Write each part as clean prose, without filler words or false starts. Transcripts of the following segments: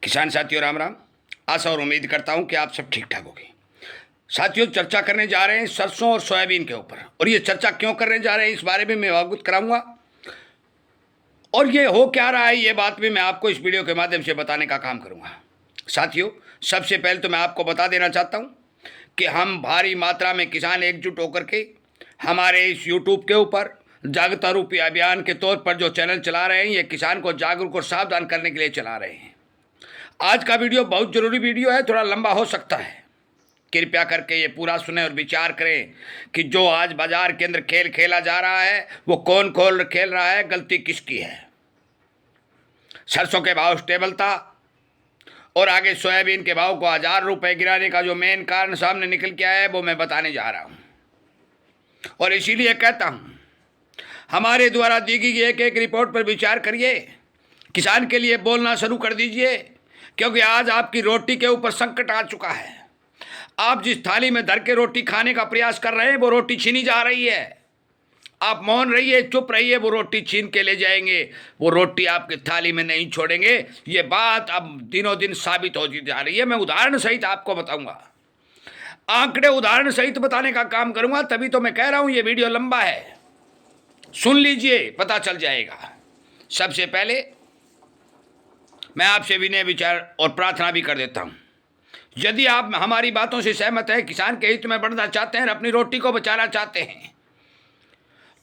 किसान साथियों राम राम। आशा और उम्मीद करता हूं कि आप सब ठीक ठाक होंगे। साथियों, चर्चा करने जा रहे हैं सरसों और सोयाबीन के ऊपर, और ये चर्चा क्यों करने जा रहे हैं इस बारे में मैं अवगत कराऊंगा, और ये हो क्या रहा है ये बात भी मैं आपको इस वीडियो के माध्यम से बताने का काम करूंगा। साथियों, सबसे पहले तो मैं आपको बता देना चाहता हूं कि हम भारी मात्रा में किसान एकजुट होकर के हमारे इस यूट्यूब के ऊपर जागरूकता रूपी अभियान के तौर पर जो चैनल चला रहे हैं, ये किसान को जागरूक और सावधान करने के लिए चला रहे हैं। आज का वीडियो बहुत जरूरी वीडियो है, थोड़ा लंबा हो सकता है। कृपया करके ये पूरा सुने और विचार करें कि जो आज बाजार के अंदर खेल खेला जा रहा है वो कौन खेल रहा है, गलती किसकी है। सरसों के भाव स्टेबल था और आगे सोयाबीन के भाव को 1000 रुपये गिराने का जो मेन कारण सामने निकल के आया है वो मैं बताने जा रहा हूँ। और इसीलिए कहता हूँ, हमारे द्वारा दी गई एक एक रिपोर्ट पर विचार करिए, किसान के लिए बोलना शुरू कर दीजिए, क्योंकि आज आपकी रोटी के ऊपर संकट आ चुका है। आप जिस थाली में धर के रोटी खाने का प्रयास कर रहे हैं वो रोटी छीनी जा रही है। आप मौन रहिए, चुप रहिए, वो रोटी छीन के ले जाएंगे, वो रोटी आपकी थाली में नहीं छोड़ेंगे। ये बात अब दिनों दिन साबित होती जा रही है। मैं उदाहरण सहित आपको बताऊंगा, आंकड़े उदाहरण सहित बताने का काम करूंगा, तभी तो मैं कह रहा हूं ये वीडियो लंबा है, सुन लीजिए, पता चल जाएगा। सबसे पहले मैं आपसे विनय विचार और प्रार्थना भी कर देता हूं, यदि आप हमारी बातों से सहमत हैं, किसान के हित में बढ़ना चाहते हैं, अपनी रोटी को बचाना चाहते हैं,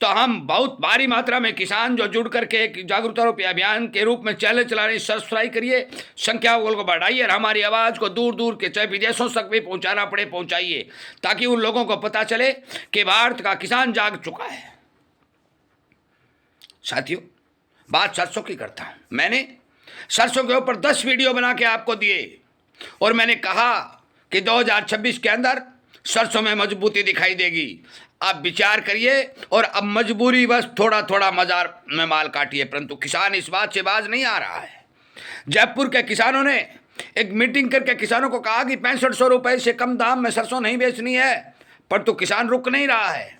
तो हम बहुत भारी मात्रा में किसान जो जुड़ करके एक जागरूकता रूपी अभियान के रूप में चैनल चला रहे हैं, सब्सक्राइब करिए, संख्या को बढ़ाइए और हमारी आवाज़ को दूर दूर के चाहे विदेशों तक भी पहुंचाना पड़े पहुंचाइए, ताकि उन लोगों को पता चले कि भारत का किसान जाग चुका है। साथियों, बात सरसों की करता हूं। मैंने सरसों के ऊपर 10 वीडियो बना के आपको दिए और मैंने कहा कि 2026 के अंदर सरसों में मजबूती दिखाई देगी। आप विचार करिए और अब मजबूरी बस थोड़ा थोड़ा बाजार में माल काटिए, परंतु किसान इस बात से बाज नहीं आ रहा है। जयपुर के किसानों ने एक मीटिंग करके किसानों को कहा कि 6500 रुपये से कम दाम में सरसों नहीं बेचनी है, परंतु किसान रुक नहीं रहा है।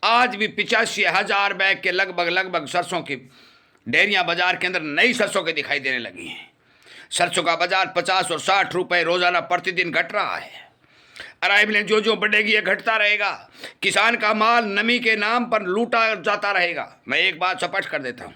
आज भी 85,000 बैग के लगभग सरसों की डेयरियां बाजार के अंदर नई सरसों के दिखाई देने लगी हैं। सरसों का बाजार 50 और 60 रुपये रोजाना प्रतिदिन घट रहा है। अराइवलें जो बढ़ेगी ये घटता रहेगा। किसान का माल नमी के नाम पर लूटा जाता रहेगा। मैं एक बात स्पष्ट कर देता हूँ,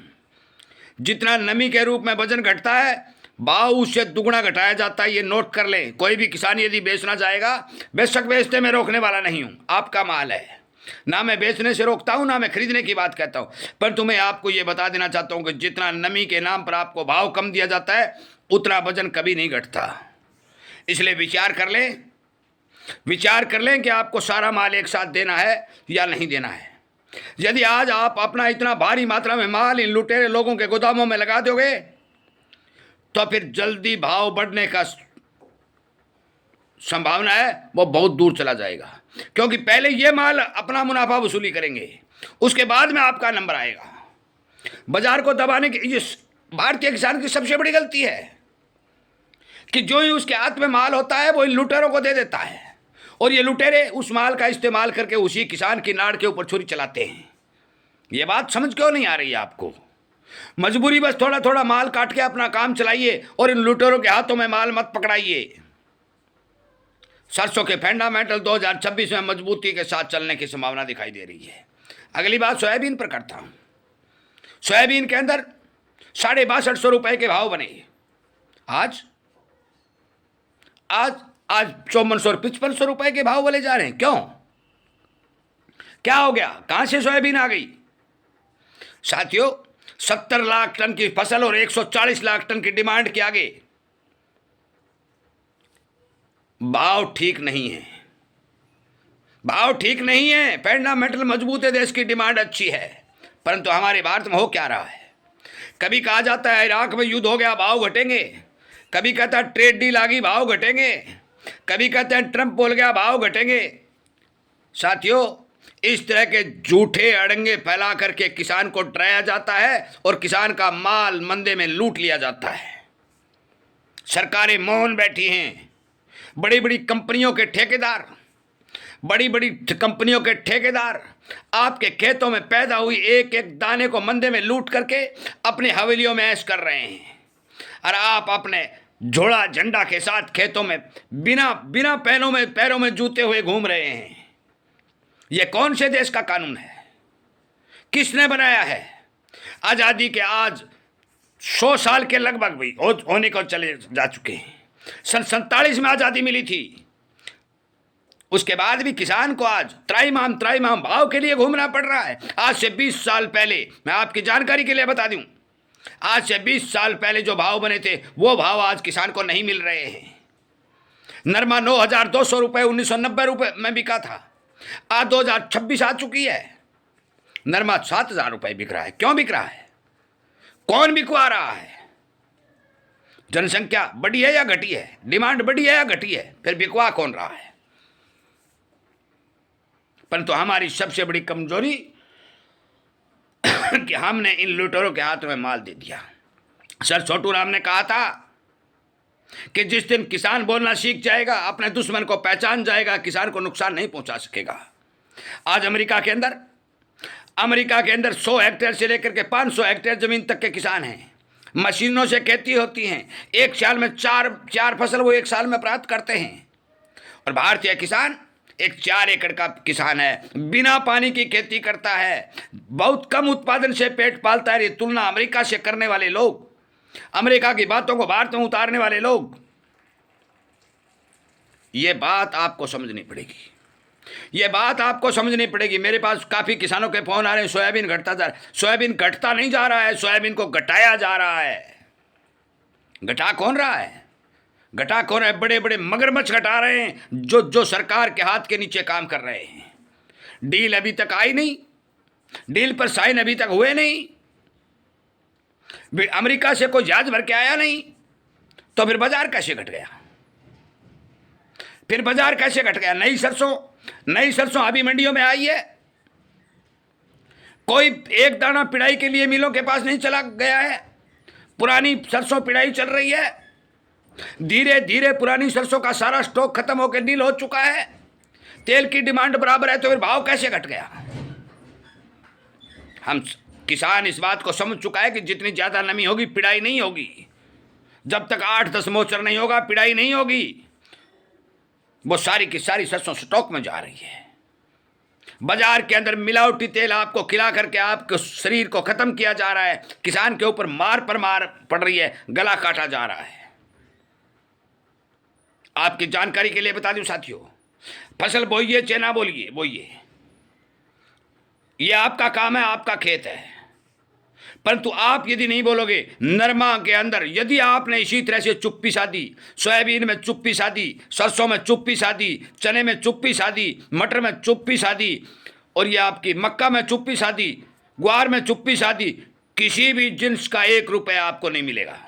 जितना नमी के रूप में वजन घटता है, भाव उससे दुगुना घटाया जाता है। ये नोट कर लें। कोई भी किसान यदि बेचना चाहेगा, बेशक बेचते में रोकने वाला नहीं हूँ, आपका माल है, ना मैं बेचने से रोकता हूं, ना मैं खरीदने की बात कहता हूं, पर तुम्हें आपको यह बता देना चाहता हूं कि जितना नमी के नाम पर आपको भाव कम दिया जाता है, उतना वजन कभी नहीं घटता। इसलिए विचार कर लें कि आपको सारा माल एक साथ देना है या नहीं देना है। यदि आज आप अपना इतना भारी मात्रा में माल इन लुटेरे लोगों के गोदामों में लगा दोगे, तो फिर जल्दी भाव बढ़ने का संभावना है वो बहुत दूर चला जाएगा, क्योंकि पहले ये माल अपना मुनाफा वसूली करेंगे, उसके बाद में आपका नंबर आएगा। बाजार को दबाने की ये भारतीय किसान की सबसे बड़ी गलती है कि जो ही उसके हाथ में माल होता है वो इन लुटेरों को दे देता है, और ये लुटेरे उस माल का इस्तेमाल करके उसी किसान की नाड़ के ऊपर छुरी चलाते हैं। ये बात समझ क्यों नहीं आ रही है आपको? मजबूरी बस थोड़ा थोड़ा माल काट के अपना काम चलाइए और इन लुटेरों के हाथों में माल मत पकड़ाइए। सरसों के फंडामेंटल 2026 में मजबूती के साथ चलने की संभावना दिखाई दे रही है। अगली बात सोयाबीन पर करता हूं। सोयाबीन के अंदर 6250 रुपये के भाव बने। आज 5400 और 5500 रुपये के भाव बोले जा रहे हैं। क्यों? क्या हो गया? कहां से सोयाबीन आ गई? साथियों, 70 लाख टन की फसल और 140 लाख टन की डिमांड के आगे भाव ठीक नहीं है। भाव ठीक नहीं है। फंडामेंटल मजबूत है, देश की डिमांड अच्छी है, परंतु हमारे भारत में हो क्या रहा है? कभी कहा जाता है इराक में युद्ध हो गया, भाव घटेंगे। कभी कहता है ट्रेड डील आ गई, भाव घटेंगे। कभी कहते हैं ट्रंप बोल गया, भाव घटेंगे। साथियों, इस तरह के झूठे अड़ंगे फैला करके किसान को डराया जाता है और किसान का माल मंदे में लूट लिया जाता है। सरकारें मौन बैठी हैं। बड़ी बड़ी कंपनियों के ठेकेदार आपके खेतों में पैदा हुई एक एक दाने को मंदे में लूट करके अपनी हवेलियों में ऐश कर रहे हैं, और आप अपने झोला झंडा के साथ खेतों में बिना बिना पैरों में जूते हुए घूम रहे हैं। यह कौन से देश का कानून है? किसने बनाया है? आजादी के आज 100 साल के लगभग भी होने को चले जा चुके हैं। सन 47 में आजादी मिली थी। उसके बाद भी किसान को आज त्राईमाम भाव के लिए घूमना पड़ रहा है। आज से 20 साल पहले, मैं आपकी जानकारी के लिए बता दूं, आज से 20 साल पहले जो भाव बने थे वो भाव आज किसान को नहीं मिल रहे हैं। नरमा 9,200 रुपये 1990 रुपये में बिका था। आज 2026 आ चुकी है, नरमा 7,000 रुपये बिक रहा है। क्यों बिक रहा है? कौन बिकवा रहा है? जनसंख्या बढ़ी है या घटी है? डिमांड बढ़ी है या घटी है? फिर बिकवा कौन रहा है? परंतु हमारी सबसे बड़ी कमजोरी कि हमने इन लुटेरों के हाथ में माल दे दिया। सर छोटू राम ने कहा था कि जिस दिन किसान बोलना सीख जाएगा, अपने दुश्मन को पहचान जाएगा, किसान को नुकसान नहीं पहुंचा सकेगा। आज अमेरिका के अंदर 100 हेक्टेयर से लेकर के 500 हेक्टेयर जमीन तक के किसान हैं। मशीनों से खेती होती हैं। एक साल में चार फसल वो एक साल में प्राप्त करते हैं। और भारतीय किसान एक 4 एकड़ का किसान है, बिना पानी की खेती करता है, बहुत कम उत्पादन से पेट पालता है। तुलना अमेरिका से करने वाले लोग, अमेरिका की बातों को भारत में उतारने वाले लोग, ये बात आपको समझनी पड़ेगी। ये बात आपको समझनी पड़ेगी। मेरे पास काफ़ी किसानों के फोन आ रहे हैं, सोयाबीन घटता जा रहा है। सोयाबीन घटता नहीं जा रहा है, सोयाबीन को घटाया जा रहा है। घटा कौन रहा है? घटा कौन है? बड़े बड़े मगरमच्छ घटा रहे हैं, जो सरकार के हाथ के नीचे काम कर रहे हैं। डील अभी तक आई नहीं, डील पर साइन अभी तक हुए नहीं, अमेरिका से कोई जहाज भर के आया नहीं, तो फिर बाजार कैसे घट गया? फिर बाजार कैसे घट गया? नई सरसों अभी मंडियों में आई है। कोई एक दाना पिड़ाई के लिए मिलों के पास नहीं चला गया है। पुरानी सरसों पिड़ाई चल रही है। धीरे धीरे पुरानी सरसों का सारा स्टॉक खत्म होकर नील हो चुका है। तेल की डिमांड बराबर है, तो फिर भाव कैसे घट गया? हम किसान इस बात को समझ चुका है कि जितनी ज्यादा नमी होगी पिड़ाई नहीं होगी। जब तक 8-10 मोचर नहीं होगा पिड़ाई नहीं होगी। वो सारी की सारी सरसों स्टॉक में जा रही है। बाजार के अंदर मिलावटी तेल आपको खिला करके आपके शरीर को खत्म किया जा रहा है। किसान के ऊपर मार पड़ रही है, गला काटा जा रहा है। आपकी जानकारी के लिए बता दूं साथियों, फसल बोइए चना बोइए, ये आपका काम है, आपका खेत है। परंतु आप यदि नहीं बोलोगे, नरमा के अंदर यदि आपने इसी तरह से चुप्पी साधी, सोयाबीन में चुप्पी साधी, सरसों में चुप्पी साधी, चने में चुप्पी साधी, मटर में चुप्पी साधी, और ये आपकी मक्का में चुप्पी साधी, ग्वार में चुप्पी साधी, किसी भी जिन्स का 1 रुपया आपको नहीं मिलेगा।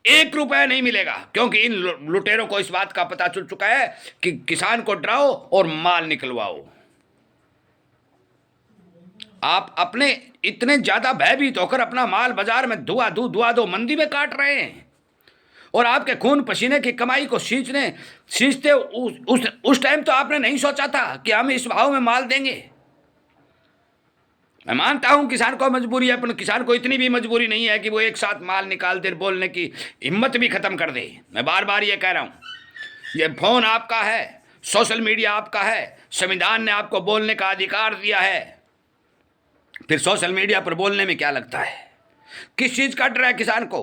1 रुपया नहीं मिलेगा, क्योंकि इन लुटेरों को इस बात का पता चल चुका है कि किसान को डराओ और माल निकलवाओ। आप अपने इतने ज्यादा भयभीत होकर अपना माल बाजार में धुआ दो मंदी में काट रहे हैं, और आपके खून पसीने की कमाई को सींचते उस टाइम तो आपने नहीं सोचा था कि हम इस भाव में माल देंगे। मैं मानता हूं किसान को मजबूरी है, पर किसान को इतनी भी मजबूरी नहीं है कि वो एक साथ माल निकाल दे, बोलने की हिम्मत भी खत्म कर दे। मैं बार बार ये कह रहा हूं, ये फोन आपका है, सोशल मीडिया आपका है, संविधान ने आपको बोलने का अधिकार दिया है। फिर सोशल मीडिया पर बोलने में क्या लगता है? किस चीज का डर है किसान को?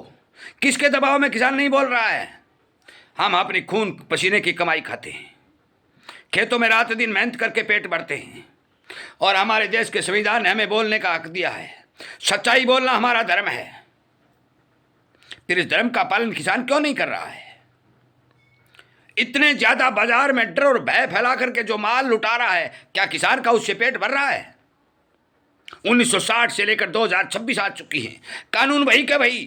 किसके दबाव में किसान नहीं बोल रहा है? हम अपनी खून पसीने की कमाई खाते हैं, खेतों में रात दिन मेहनत करके पेट भरते हैं, और हमारे देश के संविधान ने हमें बोलने का हक दिया है। सच्चाई बोलना हमारा धर्म है। फिर इस धर्म का पालन किसान क्यों नहीं कर रहा है? इतने ज्यादा बाजार में डर और भय फैला करके जो माल लुटा रहा है, क्या किसान का उससे पेट भर रहा है? 1960 से लेकर 2026 आ चुकी है। कानून वही का वही,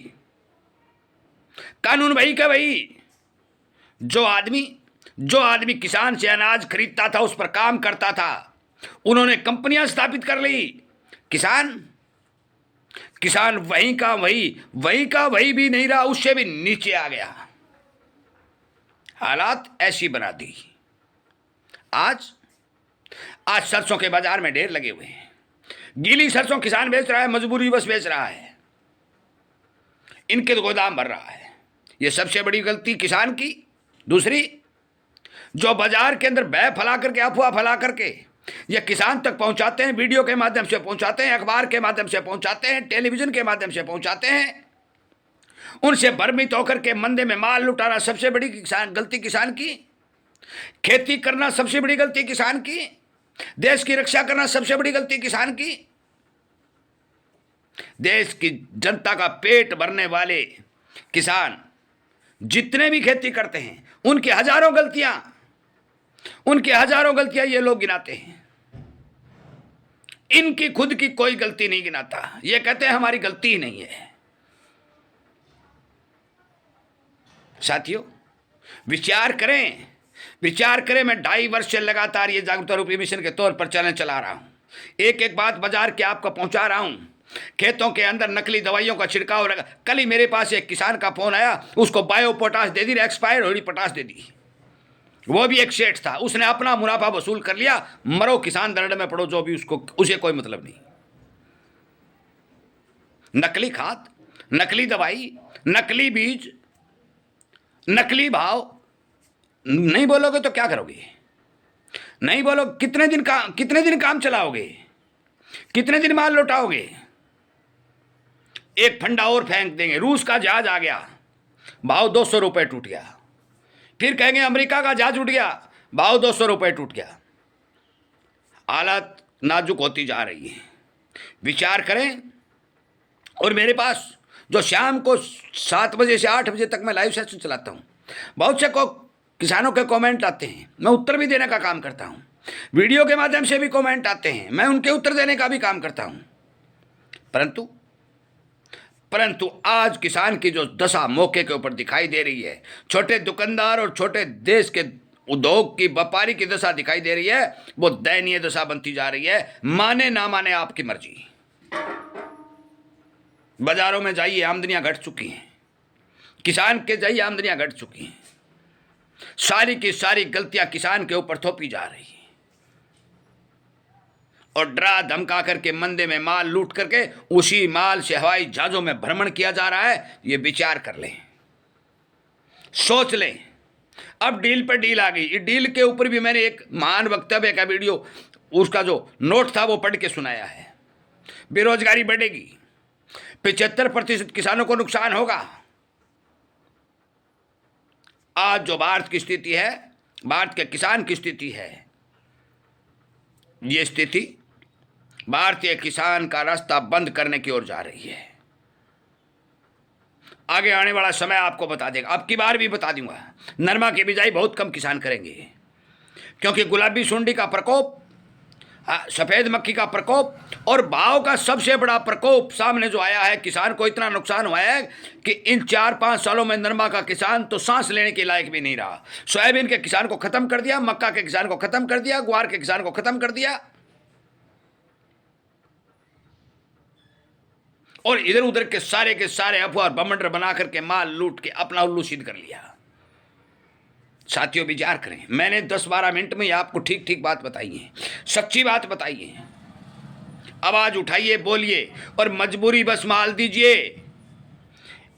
कानून वही का वही। जो आदमी किसान से अनाज खरीदता था, उस पर काम करता था, उन्होंने कंपनियां स्थापित कर ली। किसान वही का वही भी नहीं रहा, उससे भी नीचे आ गया। हालात ऐसी बना दी। आज सरसों के बाजार में ढेर लगे हुए हैं। गीली सरसों किसान बेच रहा है, मजबूरी बस बेच रहा है। इनके तो गोदाम भर रहा है, ये सबसे बड़ी गलती किसान की। दूसरी, जो बाजार के अंदर बह फैला करके, अफवाह फैला करके ये किसान तक पहुंचाते हैं, वीडियो के माध्यम से पहुंचाते हैं, अखबार के माध्यम से पहुंचाते हैं, टेलीविजन के माध्यम से पहुंचाते हैं, उनसे भ्रमित होकर के मंदे में माल लुटाना सबसे बड़ी गलती किसान की। खेती करना सबसे बड़ी गलती किसान की। देश की रक्षा करना सबसे बड़ी गलती किसान की। देश की जनता का पेट भरने वाले किसान जितने भी खेती करते हैं, उनकी हजारों गलतियां ये लोग गिनाते हैं। इनकी खुद की कोई गलती नहीं गिनाता। ये कहते हैं हमारी गलती ही नहीं है। साथियों, विचार करें। मैं 2.5 वर्ष से लगातार ये जागरूकता रूपी मिशन के तौर पर चैनल चला रहा हूं। एक एक बात बाजार के आपको पहुंचा रहा हूं। खेतों के अंदर नकली दवाइयों का छिड़काव लगा। कल ही मेरे पास एक किसान का फोन आया, उसको बायो पोटाश दे दी, एक्सपायर हो रही पोटाश दे दी। वो भी एक सेठ था, उसने अपना मुनाफा वसूल कर लिया। मरो किसान दर्द में पड़ो, जो भी उसे कोई मतलब नहीं। नकली खाद, नकली दवाई, नकली बीज, नकली भाव। नहीं बोलोगे तो क्या करोगे? नहीं बोलो, कितने दिन काम चलाओगे? कितने दिन माल लौटाओगे? एक फंडा और फेंक देंगे, रूस का जहाज आ गया, भाव 200 रुपए टूट गया। फिर कहेंगे अमेरिका का जहाज उठ गया, भाव 200 रुपए टूट गया। हालत नाजुक होती जा रही है। विचार करें। और मेरे पास जो शाम को 7 बजे से 8 बजे तक मैं लाइव सेशन चलाता हूं, बहुत से किसानों के कमेंट आते हैं, मैं उत्तर भी देने का काम करता हूं। वीडियो के माध्यम से भी कमेंट आते हैं, मैं उनके उत्तर देने का भी काम करता हूं। परंतु आज किसान की जो दशा मौके के ऊपर दिखाई दे रही है, छोटे दुकानदार और छोटे देश के उद्योग की व्यापारी की दशा दिखाई दे रही है, वो दयनीय दशा बनती जा रही है। माने ना माने आपकी मर्जी। बाजारों में जाइए, आमदनियां घट चुकी हैं। किसान के जाइए, आमदनियां घट चुकी हैं। सारी की सारी गलतियां किसान के ऊपर थोपी जा रही है और डरा धमका करके मंदे में माल लूट करके उसी माल से हवाई जहाजों में भ्रमण किया जा रहा है। ये विचार कर लें, सोच लें। अब डील पर डील आ गई। इस डील के ऊपर भी मैंने एक महान वक्तव्य का वीडियो, उसका जो नोट था वो पढ़ के सुनाया है। बेरोजगारी बढ़ेगी, 75% किसानों को नुकसान होगा। आज जो भारत की स्थिति है, भारत के किसान की स्थिति है, ये स्थिति भारतीय किसान का रास्ता बंद करने की ओर जा रही है। आगे आने वाला समय आपको बता देगा। अब की बार भी बता दूंगा, नरमा की बिजाई बहुत कम किसान करेंगे, क्योंकि गुलाबी सुंडी का प्रकोप, सफेद मक्खी का प्रकोप और भाव का सबसे बड़ा प्रकोप सामने जो आया है। किसान को इतना नुकसान हुआ है कि इन 4-5 सालों में नरमा का किसान तो सांस लेने के लायक भी नहीं रहा। सोयाबीन के किसान को खत्म कर दिया, मक्का के किसान को खत्म कर दिया, ग्वार के किसान को खत्म कर दिया और इधर उधर के सारे अफवाह बमंडर बना करके माल लूट के अपना उल्लू सीध कर लिया। साथियों, विचार करें। मैंने 10-12 मिनट में आपको ठीक ठीक बात बताई है, सच्ची बात बताई है। आवाज उठाइए, बोलिए और मजबूरी बस माल दीजिए।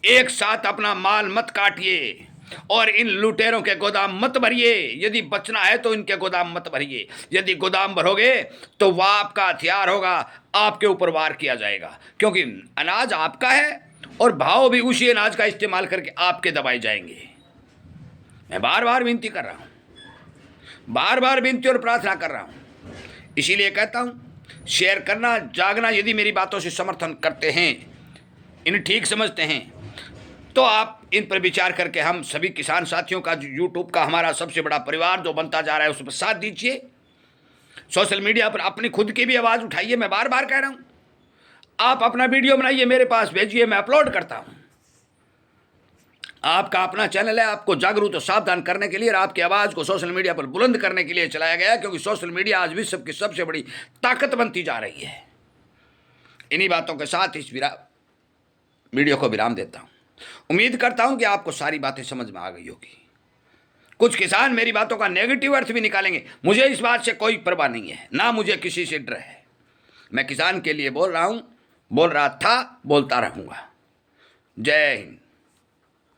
एक साथ अपना माल मत काटिए और इन लुटेरों के गोदाम मत भरिए। यदि बचना है तो इनके गोदाम मत भरिए। यदि गोदाम भरोगे तो वह आपका हथियार होगा, आपके ऊपर वार किया जाएगा, क्योंकि अनाज आपका है और भाव भी उसी अनाज का इस्तेमाल करके आपके दबाए जाएंगे। मैं बार बार विनती कर रहा हूं, बार बार विनती और प्रार्थना कर रहा हूं। इसीलिए कहता हूं, शेयर करना, जागना। यदि मेरी बातों से समर्थन करते हैं, इन्हें ठीक समझते हैं, तो आप इन पर विचार करके हम सभी किसान साथियों का यूट्यूब का हमारा सबसे बड़ा परिवार जो बनता जा रहा है, उस पर साथ दीजिए। सोशल मीडिया पर अपनी खुद की भी आवाज़ उठाइए। मैं बार बार कह रहा हूं, आप अपना वीडियो बनाइए, मेरे पास भेजिए, मैं अपलोड करता हूं। आपका अपना चैनल है, आपको जागरूक और सावधान करने के लिए और आपकी आवाज़ को सोशल मीडिया पर बुलंद करने के लिए चलाया गया, क्योंकि सोशल मीडिया आज विश्व की सबसे बड़ी ताकत बनती जा रही है। इन्हीं बातों के साथ इस वीडियो को विराम देता हूं। उम्मीद करता हूं कि आपको सारी बातें समझ में आ गई होगी। कुछ किसान मेरी बातों का नेगेटिव अर्थ भी निकालेंगे, मुझे इस बात से कोई परवाह नहीं है, ना मुझे किसी से डर है। मैं किसान के लिए बोल रहा हूं, बोल रहा था, बोलता रहूंगा। जय हिंद।